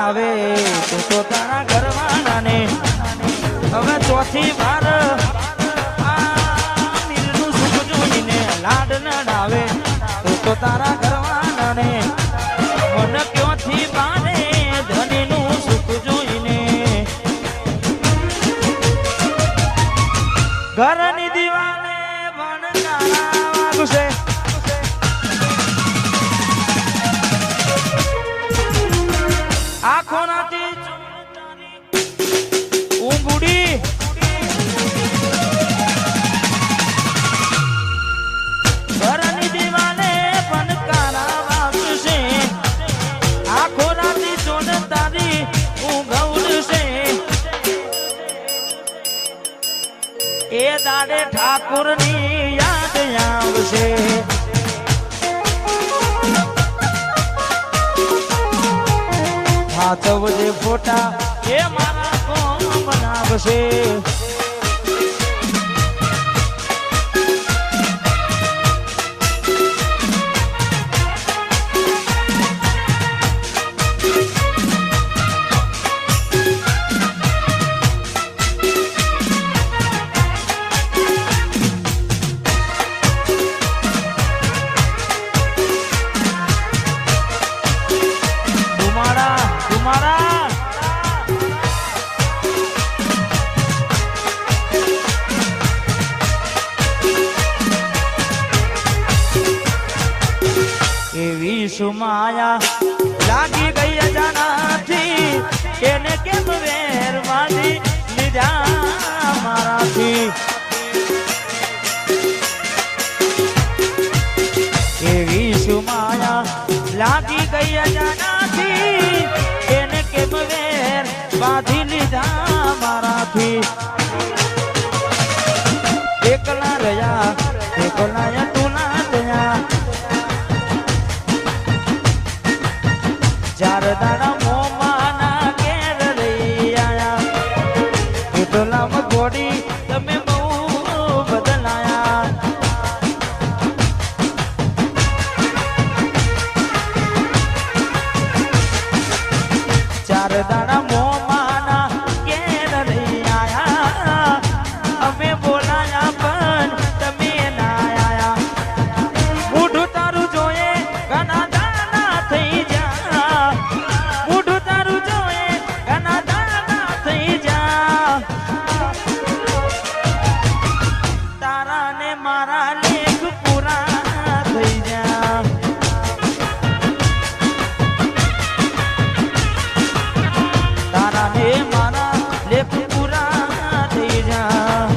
આવે તું તો તારા ઘરવાળા ને હવે ચોથી વાર મીરનું સુખ જોઈને લાડ નડાવે તું તો તારા ઘરવાળા ને મન ક્યોથી બાને ધનીનું સુખ જોઈને ઘરની દીવાને વણકારા વાગશે આખો રાતી ઊંઘ ઉડી ઘરની દીવાને વણકારા વાગશે આખો રાતી જોન તારી ઊંઘ ઉડશે એ દાડે ઠાકુરની યાદ આવશે હાથવજે ફોટા એ મારા કોમ બનાવશે એવી સુમાયા લાગી ગઈ અજાનાથી એને કેમ વેર મારી લીધા મારાથી એવી સુમાયા લાગી ગઈ અજાનાથી એને કેમ વેર બાંધી લીધા મારાથી એકલા રહ્યા એકલા તુલા રહ્યા ચાર દાડા મોમાના કેર લઈ આયા એટલામાં ઘોડી તમે બહુ બદલાયા ચાર દાડા મોમાના કેર લઈ આયા અમે બોલાયા પણ તમે ના આયા મોઢું તારું જોયે ઘણા દાડા થઈ જા મોઢું તારું જોયે ઘણા દાડા થઈ જા તારા ને મારા લેખ પૂરા થઈ જા તારા ને મારા લેખ પૂરા થઈ જા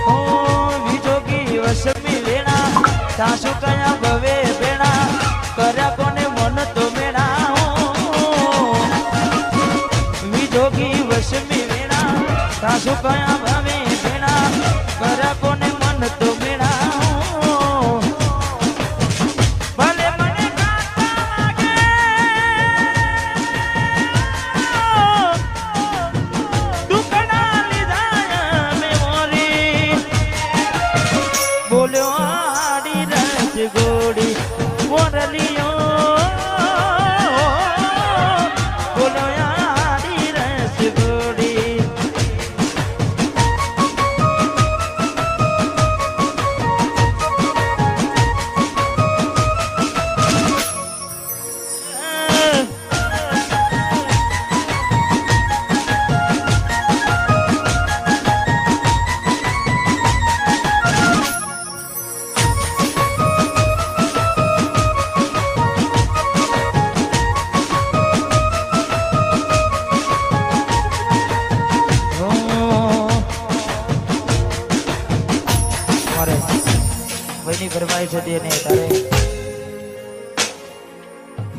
ઓ વિજોગી વસમી વેણા સાસુ કયા ભવે બેણા કર્યા કોને મન તો મેળા વિજોગી વસમી વેણા સાસુ કયા ભવે બેણા કર્યા કોને મન તો મેળા ભલે મને કાકા લાગે દુખડા લીધા મેમોરી બોલ્યો આડી રસ ગોડી મોરલિયો બોલ્યો આડી રસ ગોડી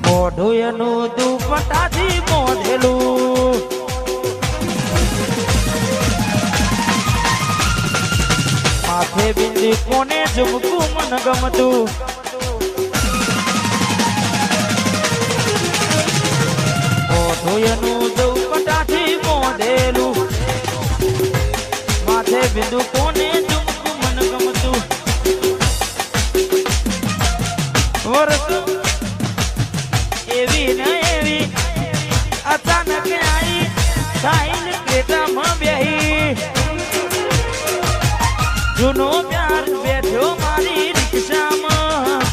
મોઢું એનું દુપટ્ટાથી મોઢેલું માથે બિંદી કોને ઝુમકું મન ગમતું મોઢું એનું દુપટ્ટાથી મોઢેલું માથે બિંદુ કોને ઝુમકું મન ગમતું વર્ષ અચાનક આવી સાઈન ક્રેટામાં બેહી જૂનો પ્યાર બેઠો મારી રિક્ષામાં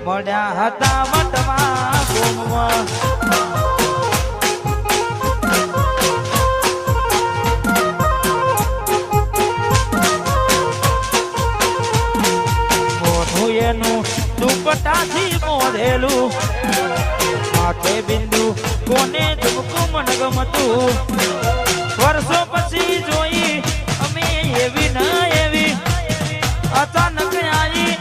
મળ્યા હતા વટવા ગોમમાં મોઢું એનું દુપટ્ટાથી મોઢેલું માથે બિંદુ કોને ઝુમકું મન ગમતું વર્ષો પછી જોઈ અમે એવી ન એવી અચાનક આવી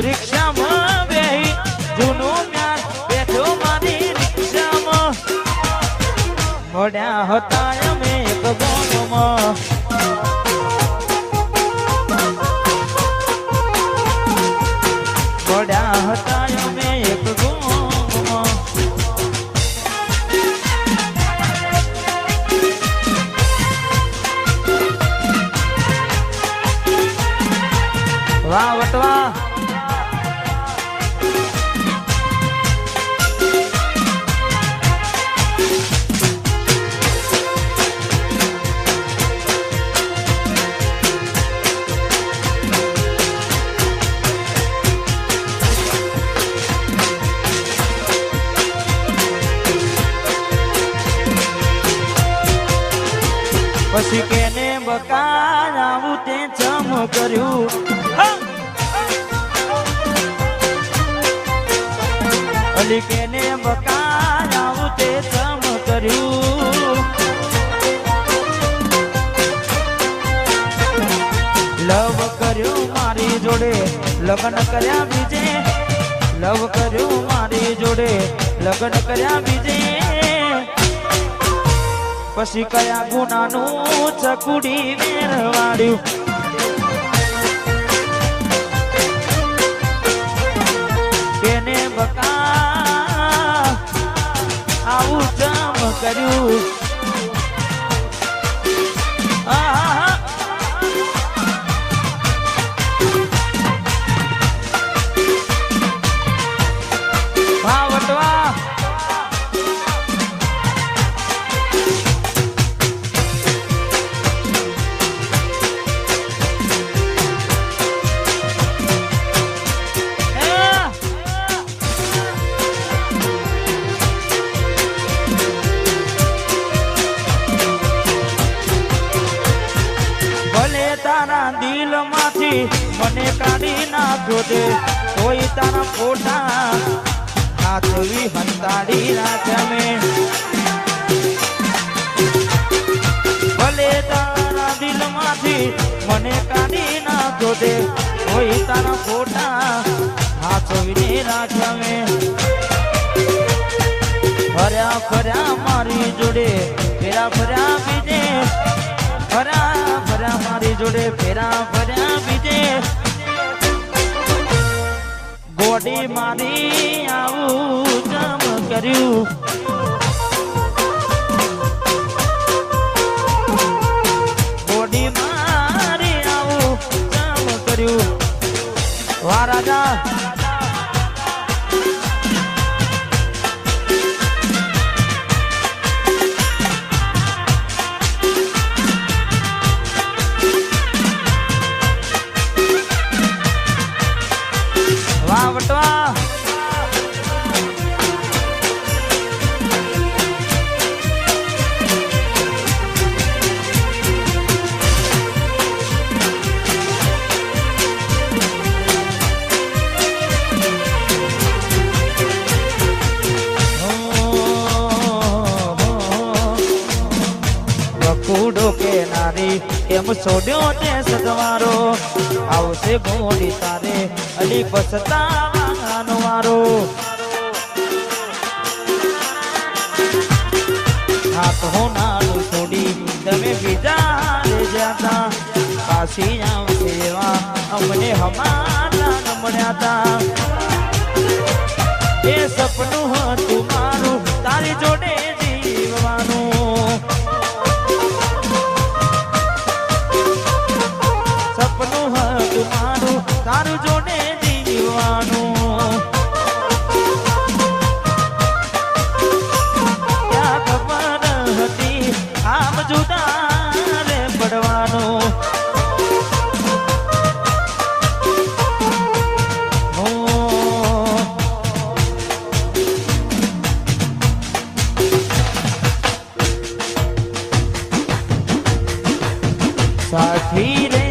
રિક્ષામાં બેહી જૂનું પ્યાર બેઠો મારી રિક્ષામાં મળ્યા હતા અમે એક ગામમાં મળ્યા હતા અમે એક ગામમાં વાહ વટવા પછી કેને બકા આવું તે ચમ કર્યું અલી કેને બકા આવું તે ચમ કર્યું લવ કર્યું મારી જોડે લગ્ન કર્યા બીજે લવ કર્યું મારી જોડે લગ્ન કર્યા બીજે પછી કયા ગુનાનું ચકુડી વેરવાડ્યું કેને બકા આવું જમ કર્યું વટવા દિલમાંથી મને કાઢી નાખો દે કોઈ તારા ફોટા હાથવી હંતાડી રાખ્યા મેં ભલે તારા દિલમાંથી મને કાઢી નાખો દે કોઈ તારા ફોટા હાથવીને રાખ્યા મેં ફર્યા ફર્યા મારી જોડે ફેરા ફર્યા બીજે ફર્યા ફર્યા મારી જોડે ફેરા ફર્યા બીજે ગોડી મારી આવું જમ કર્યું ગોડી મારી આવું જમ કર્યું વાહ રાજા વટવા કુડો કે નારી એમ છોડ્યો તે સદવારો આવશે ગોડી તારે અલી પછતાવાનો વારો હાથ હોનાનું છોડી તમે બીજા રે જાતા પાછી આવશે એવા અમને હમારા ન મળ્યા તા એ સપનું હતું મારું તારી જોડે જીવવાનું સપનું હતું મારું તારું જોડે જીવવાનું સાથી રે